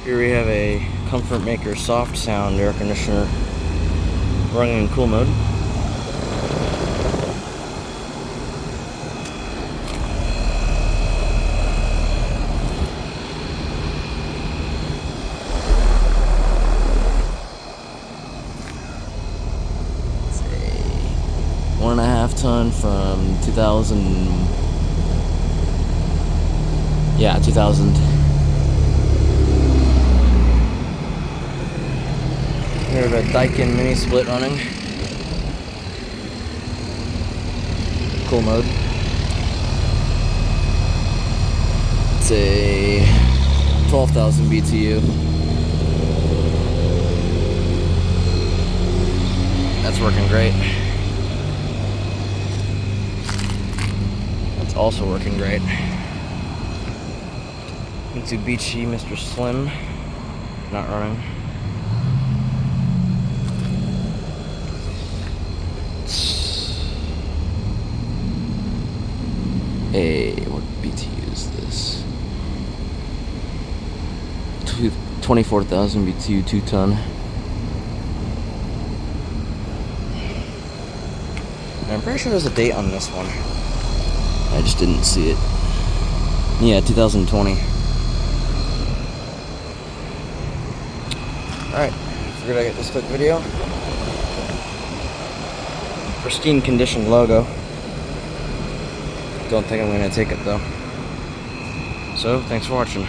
Here we have a Comfortmaker soft sound air conditioner running in cool mode. It's a 1.5 ton from 2000. 2000. We have a Daikin mini split running. Cool mode. It's a 12,000 BTU. That's working great. That's also working great. Mitsubishi Mr. Slim, not running. What BTU is this? 24,000 BTU, 2 ton. I'm pretty sure there's a date on this one. I just didn't see it. Yeah, 2020. Alright, figured I'd get this quick video. Pristine condition logo. Don't think I'm going to take it though. So, thanks for watching.